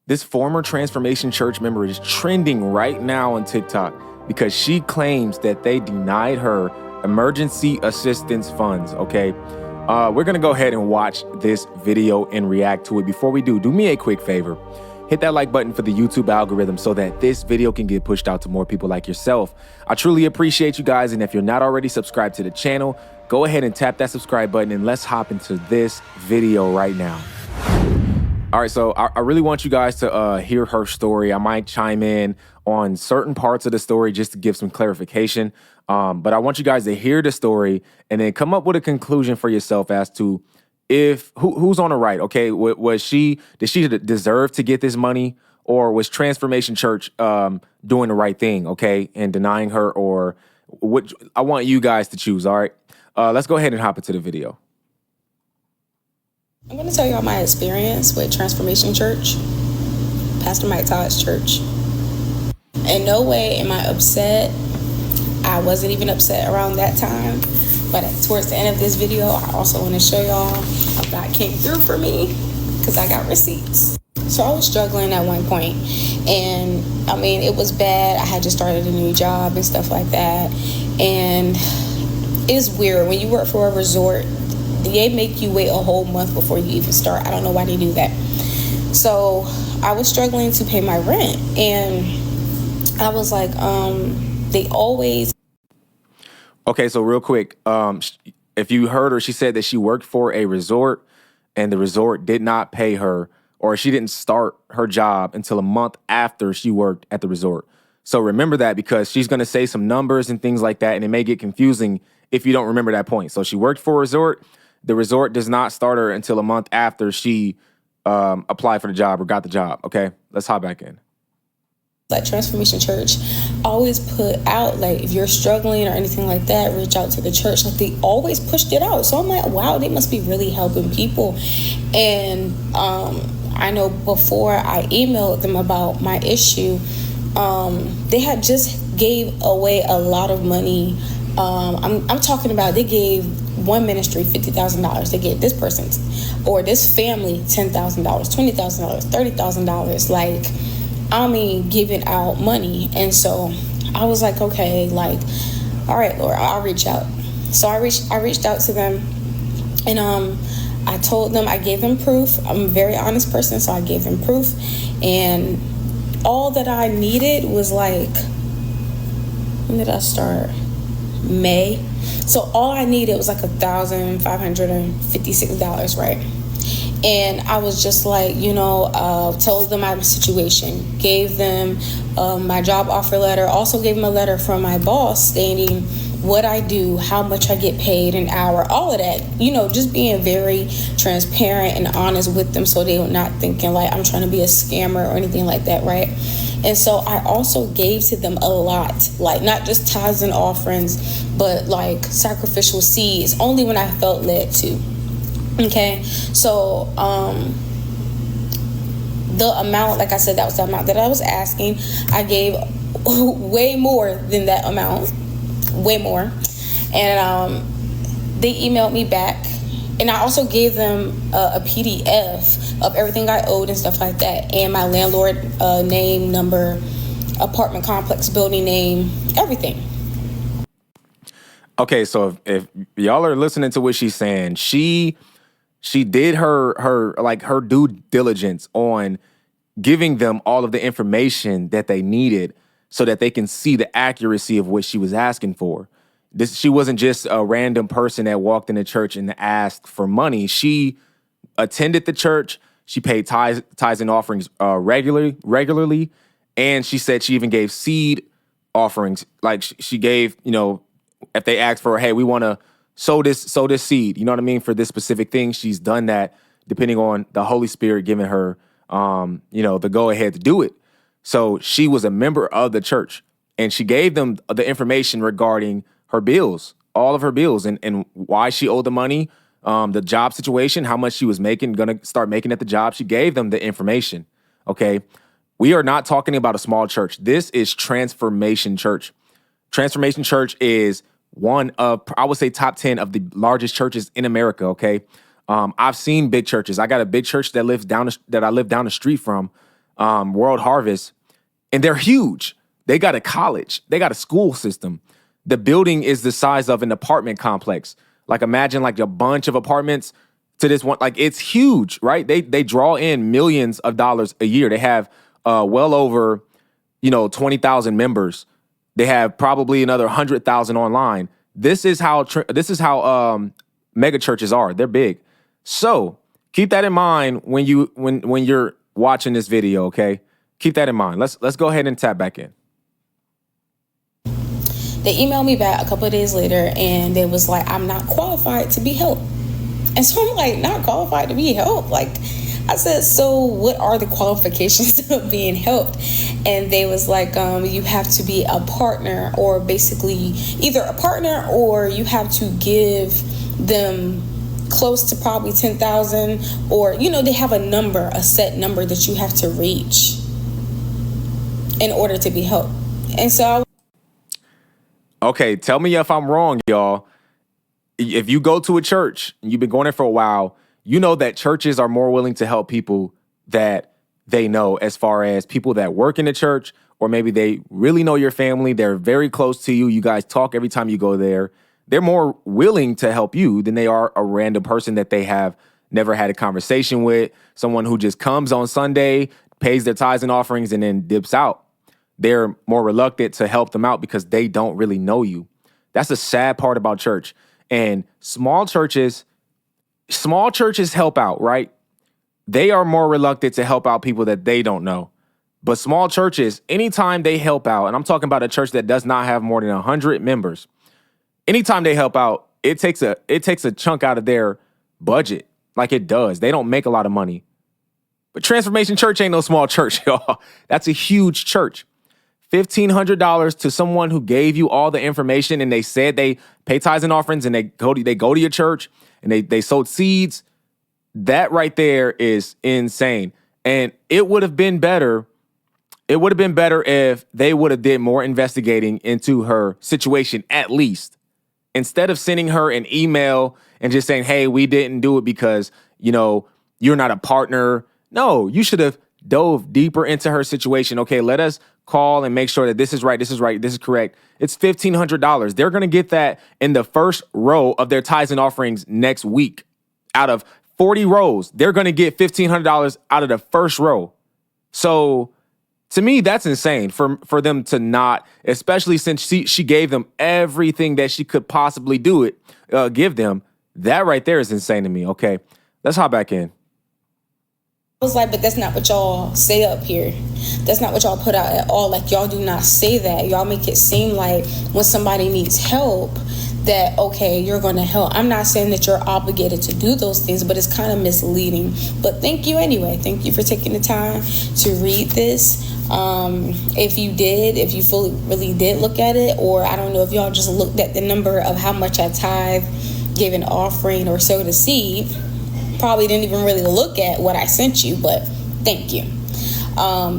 This former Transformation Church member is trending right now on TikTok because she claims that they denied her emergency assistance funds, okay? We're gonna go ahead and watch this video and react to it. Before we do me a quick favor. Hit that like button for the YouTube algorithm so that this video can get pushed out to more people like yourself. I truly appreciate you guys, and if you're not already subscribed to the channel, go ahead and tap that subscribe button and let's hop into this video right now. All right, so I really want you guys to hear her story. I might chime in on certain parts of the story just to give some clarification. But I want you guys to hear the story and then come up with a conclusion for yourself as to who's on the right, okay? Did she deserve to get this money, or was Transformation Church doing the right thing, okay, and denying her, or what? I want you guys to choose, all right? Let's go ahead and hop into the video. I'm going to tell you all my experience with Transformation Church, Pastor Mike Todd's church. In no way am I upset. I wasn't even upset around that time. But towards the end of this video, I also want to show y'all how God came through for me because I got receipts. So I was struggling at one point, and I mean, it was bad. I had just started a new job and stuff like that. And it's weird when you work for a resort. They make you wait a whole month before you even start. I don't know why they do that. So I was struggling to pay my rent, and I was like, they always. Okay, so real quick, if you heard her, she said that she worked for a resort and the resort did not pay her, or she didn't start her job until a month after she worked at the resort. So remember that, because she's going to say some numbers and things like that, and it may get confusing if you don't remember that point. So she worked for a resort. The resort does not start her until a month after she applied for the job or got the job. Okay, let's hop back in. Like Transformation Church always put out, like, if you're struggling or anything like that, reach out to the church. Like, they always pushed it out. So I'm like, wow, they must be really helping people. And I know before I emailed them about my issue, they had just gave away a lot of money. I'm talking about, they gave one ministry $50,000. They gave this person or this family $10,000, $20,000, $30,000. Like, I mean, giving out money. And so I was like, okay, like, all right, Lord, I'll reach out. So I reached out to them, and I told them, I gave them proof. I'm a very honest person, so I gave them proof. And all that I needed was, like, when did I start? May. So all I needed was like $1,556, right? And I was just like, told them my situation, gave them my job offer letter, also gave them a letter from my boss stating what I do, how much I get paid an hour, all of that, just being very transparent and honest with them so they're not thinking like I'm trying to be a scammer or anything like that, right? And so I also gave to them a lot, like not just tithes and offerings, but like sacrificial seeds, only when I felt led to. Okay, so the amount, like I said, that was the amount that I was asking. I gave way more than that amount, way more. And they emailed me back. And I also gave them a PDF of everything I owed and stuff like that. And my landlord name, number, apartment complex, building name, everything. Okay, so if y'all are listening to what she's saying, she did her due diligence on giving them all of the information that they needed so that they can see the accuracy of what she was asking for. She wasn't just a random person that walked in the church and asked for money. She attended the church. She paid tithes and offerings regularly, and she said she even gave seed offerings. Like she gave, if they asked for, hey, we want to sow this seed, you know what I mean, for this specific thing. She's done that depending on the Holy Spirit giving her, the go ahead to do it. So she was a member of the church, and she gave them the information regarding her bills, all of her bills, and why she owed the money, the job situation, how much she was going to start making at the job. She gave them the information, okay? We are not talking about a small church. This is Transformation Church. Transformation Church is one of, I would say, top 10 of the largest churches in America, okay? I've seen big churches. I got a big church that I live down the street from. World Harvest, and they're huge. They got a college. They got a school system. The building is the size of an apartment complex. Like imagine like a bunch of apartments to this one. Like it's huge, right? They draw in millions of dollars a year. They have well over 20,000 members. They have probably another 100,000 online. This is how mega churches are. They're big. So keep that in mind when you're watching this video. Okay, keep that in mind. Let's go ahead and tap back in. They emailed me back a couple of days later, and they was like, I'm not qualified to be helped. And so I'm like, not qualified to be helped? Like, I said, so what are the qualifications of being helped? And they was like, you have to be a partner, or basically either a partner, or you have to give them close to probably 10,000, or, they have a set number that you have to reach in order to be helped. And so Okay, tell me if I'm wrong, y'all. If you go to a church and you've been going there for a while, you know that churches are more willing to help people that they know, as far as people that work in the church, or maybe they really know your family. They're very close to you. You guys talk every time you go there. They're more willing to help you than they are a random person that they have never had a conversation with, someone who just comes on Sunday, pays their tithes and offerings, and then dips out. They're more reluctant to help them out because they don't really know you. That's the sad part about church. And small churches help out, right? They are more reluctant to help out people that they don't know. But small churches, anytime they help out, and I'm talking about a church that does not have more than 100 members, anytime they help out, it takes a chunk out of their budget, like it does. They don't make a lot of money. But Transformation Church ain't no small church, y'all. That's a huge church. $1,500 to someone who gave you all the information and they said they pay tithes and offerings and they go to your church and they sowed seeds. That right there is insane. And it would have been better. It would have been better if they would have did more investigating into her situation, at least, instead of sending her an email and just saying, hey, we didn't do it because, you're not a partner. No, you should have dove deeper into her situation. Okay, let us call and make sure that this is right, this is correct. It's $1,500. They're going to get that in the first row of their tithes and offerings next week. Out of 40 rows, they're going to get $1,500 out of the first row. So to me, that's insane for them to not, especially since she gave them everything that she could possibly give them. That right there is insane to me. Okay, let's hop back in. I was like, but that's not what y'all say up here. That's not what y'all put out at all. Like, y'all do not say that. Y'all make it seem like when somebody needs help that, okay, you're going to help. I'm not saying that you're obligated to do those things, but it's kind of misleading. But thank you anyway. Thank you for taking the time to read this. If you fully really did look at it, or I don't know if y'all just looked at the number of how much I tithe, gave an offering, or sowed a seed. Probably didn't even really look at what I sent you, but thank you.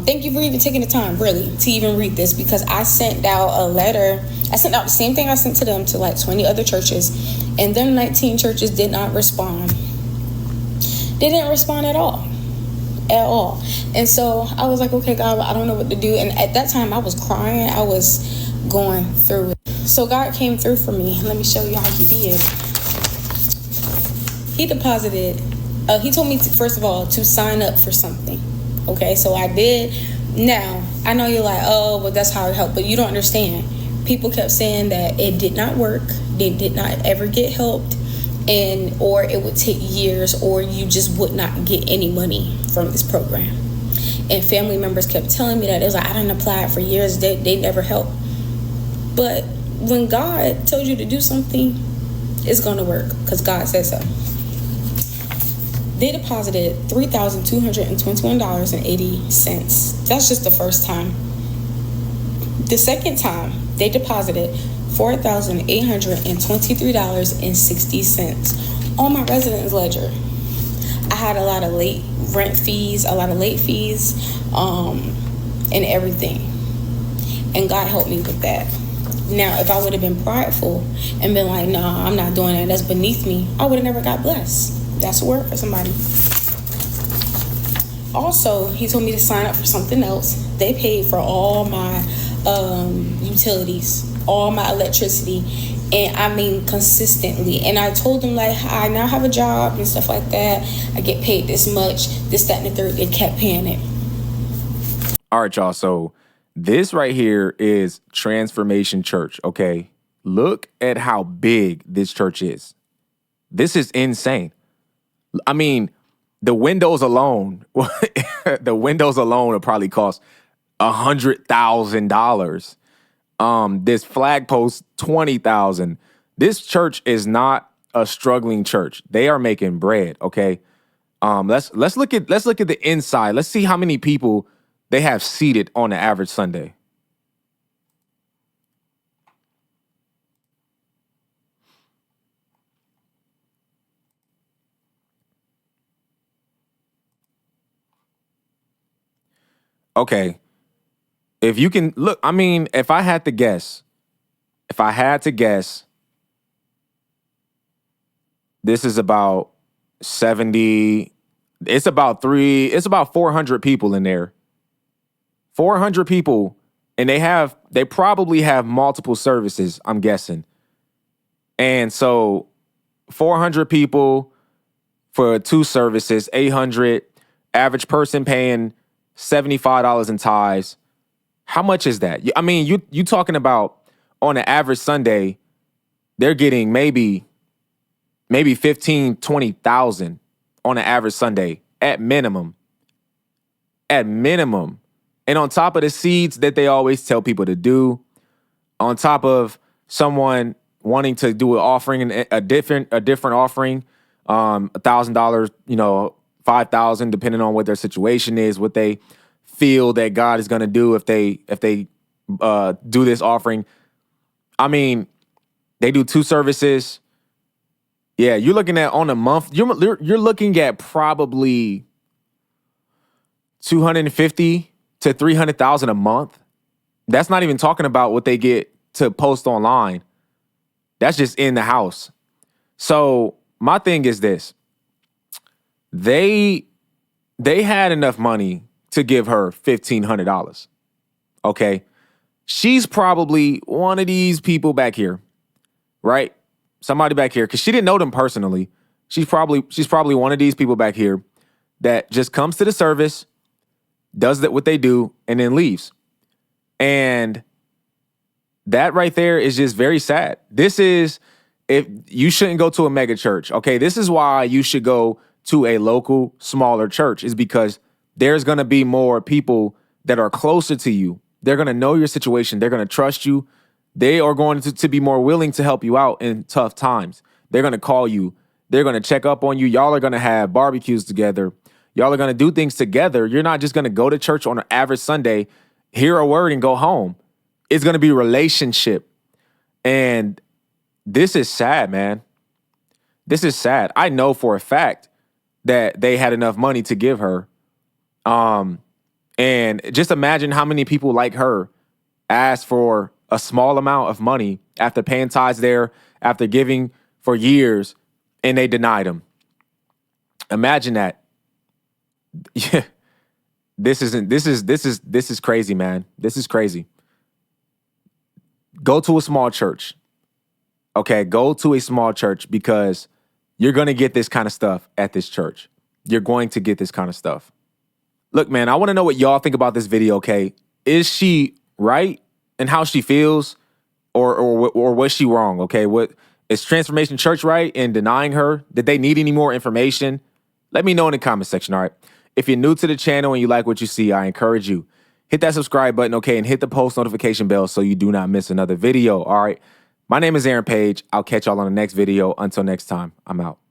Thank you for even taking the time, really, to even read this, because I sent out a letter. I sent out the same thing I sent to them to like 20 other churches, and them 19 churches did not respond. They didn't respond at all. And so I was like, okay, God, I don't know what to do. And at that time I was crying. I was going through it. So God came through for me. Let me show you how he did. He deposited, he told me, first of all, to sign up for something. Okay, so I did. Now, I know you're like, oh, well, that's how it helped. But you don't understand. People kept saying that it did not work. They did not ever get helped. Or it would take years, or you just would not get any money from this program. And family members kept telling me that. It was like, I didn't apply for years. They never helped. But when God tells you to do something, it's going to work because God says so. They deposited $3,221.80. That's just the first time. The second time, they deposited $4,823.60 on my residence ledger. I had a lot of late fees, and everything. And God helped me with that. Now, if I would have been prideful and been like, nah, I'm not doing that, that's beneath me, I would have never got blessed. That's a word for somebody. Also, he told me to sign up for something else. They paid for all my utilities, all my electricity, and I mean consistently. And I told them like, I now have a job and stuff like that. I get paid this much, this, that, and the third. They kept paying it. All right, y'all. So this right here is Transformation Church, okay? Look at how big this church is. This is insane. I mean, the windows alone, the windows alone will probably cost $100,000. This flag post, $20,000. This church is not a struggling church. They are making bread, okay? Let's look at the inside. Let's see how many people they have seated on the average Sunday. Okay. If you can look, I mean, if I had to guess, this is about 70, it's about 400 people in there. 400 people, and they probably have multiple services, I'm guessing. And so 400 people for 2 services, 800, average person paying $75 in tithes. How much is that? I mean, you talking about on an average Sunday, they're getting maybe 15, 20,000 on an average Sunday at minimum. At minimum. And on top of the seeds that they always tell people to do, on top of someone wanting to do an offering, a different offering, $1,000, $5,000, depending on what their situation is, what they feel that God is going to do if they do this offering. I mean, they do 2 services. Yeah, you're looking at on a month. You're looking at probably 250 to 300,000 a month. That's not even talking about what they get to post online. That's just in the house. So my thing is this. They had enough money to give her $1,500. Okay. She's probably one of these people back here, right? Somebody back here, because she didn't know them personally. She's probably one of these people back here that just comes to the service, does what they do, and then leaves. And that right there is just very sad. This is, if you shouldn't go to a mega church, okay? This is why you should go to a local, smaller church, is because there's going to be more people that are closer to you. They're going to know your situation. They're going to trust you. They are going to be more willing to help you out in tough times. They're going to call you. They're going to check up on you. Y'all are going to have barbecues together. Y'all are going to do things together. You're not just going to go to church on an average Sunday, hear a word, and go home. It's going to be relationship. And this is sad, man. This is sad. I know for a fact that they had enough money to give her. And just imagine how many people like her asked for a small amount of money after paying tithes there, after giving for years, and they denied them. Imagine that. Yeah. This is crazy, man. This is crazy. Go to a small church. Okay, go to a small church, because you're going to get this kind of stuff at this church. You're going to get this kind of stuff. Look, man, I want to know what y'all think about this video, okay? Is she right in how she feels, or was she wrong, okay? What is Transformation Church right in denying her? Did they need any more information? Let me know in the comment section, all right? If you're new to the channel and you like what you see, I encourage you, hit that subscribe button, okay, and hit the post notification bell so you do not miss another video, all right? My name is Aaron Page. I'll catch y'all on the next video. Until next time, I'm out.